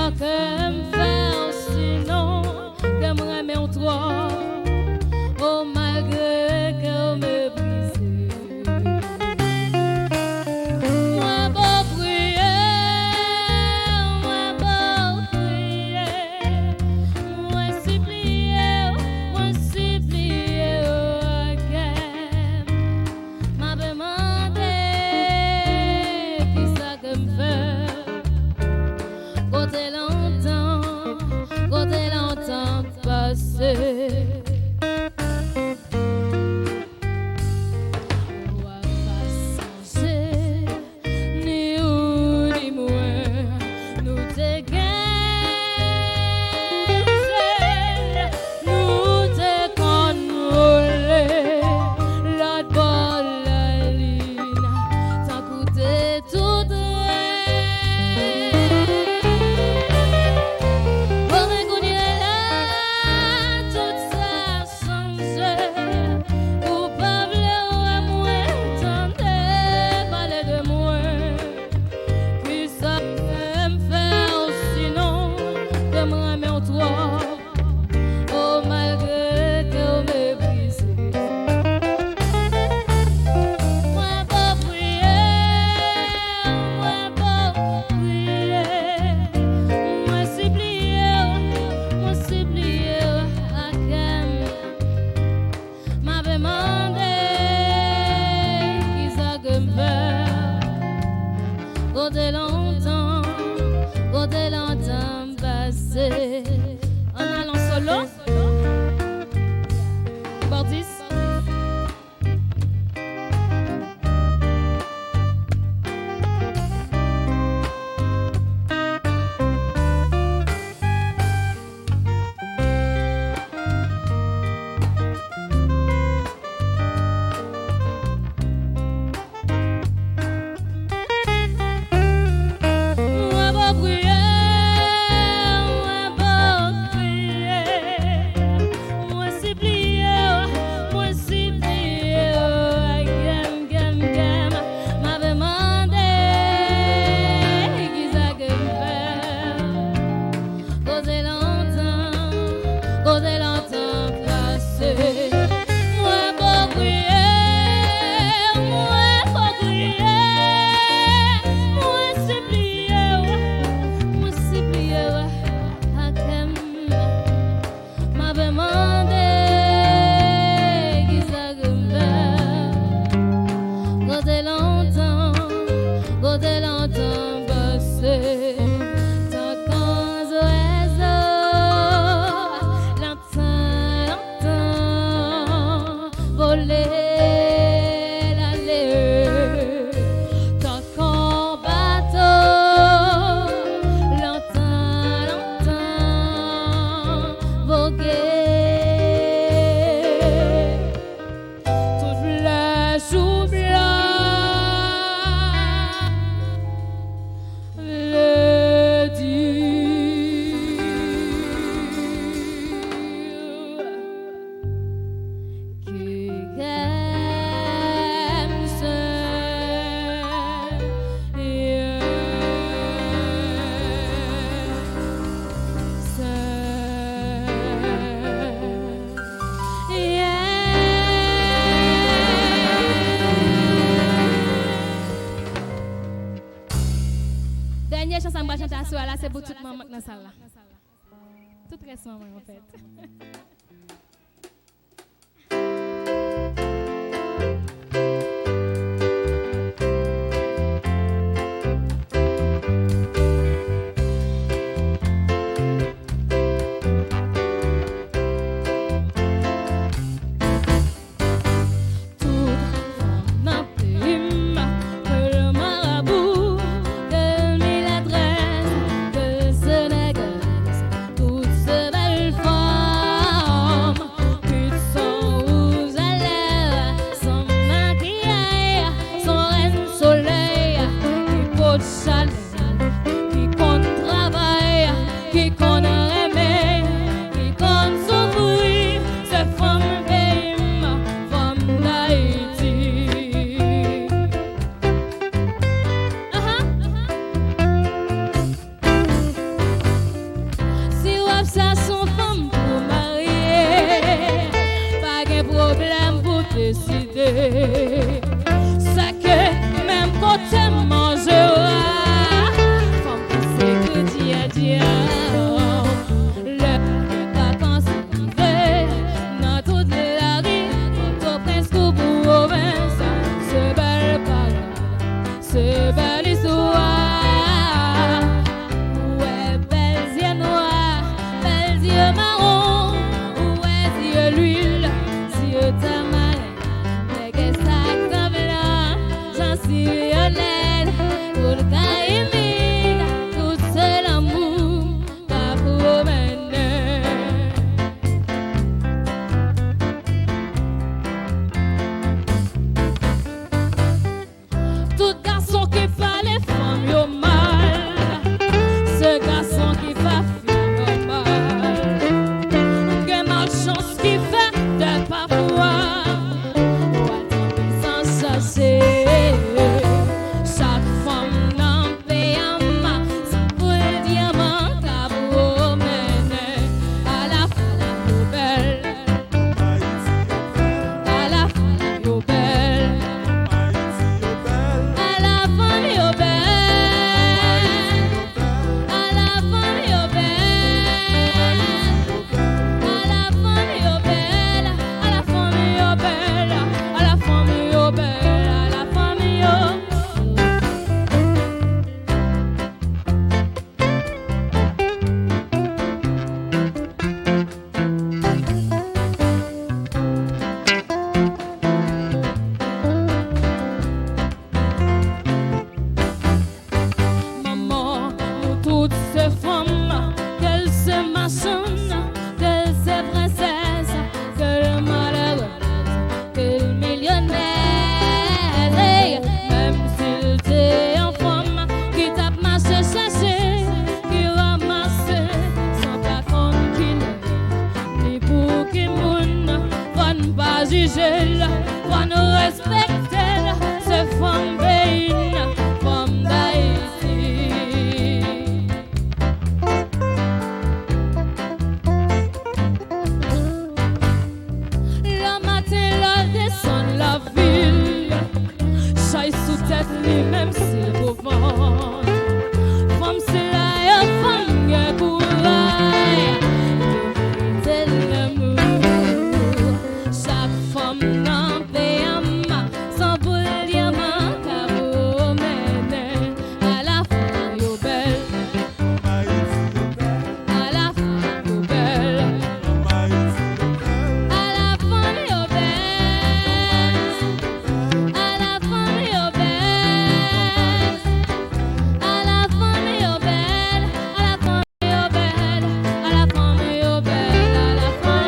ça que me faire sinon que me remet en toi. Oh malgré que me brise. Moi beau prier, moi supplier, m'a demandé qui ça que me fait. Côté longtemps passé. Côté longtemps passé. En allant solo, Bordis. Côté longtemps passé. Dernière chanson que je vais chanter à soi là, c'est pour toute maman dans la salle là. Tout reste maman en fait. se femme, qu'elle se maçonne, qu'elle se princesse, qu'elle malheureuse, qu'elle millionnaire. Hey, même s'il était en femme, qui tape marché chercher, qui ramasse, sans pas qu'on qui n'est, ni pour qui moun, faut ne pas juger, faut nous respecter, c'est femme béine, femme d'Haïti. Le matin, la descend la ville, chaille sous tête lui-même s'il vous vend. Femme c'est la femme qui couraille, c'est l'amour. Chaque femme n'en paie un ma, sans boule diamant, car au mène à la fin yo belle, à la fin yo belle, à la fin yo belle, à la fin yo belle, à la fin yo belle, à la fin yo belle, à la fin yo belle, à la fin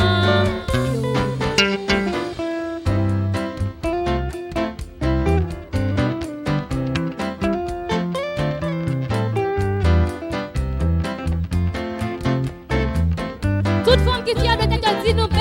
toute femme qui fière de tête, dit nous belle.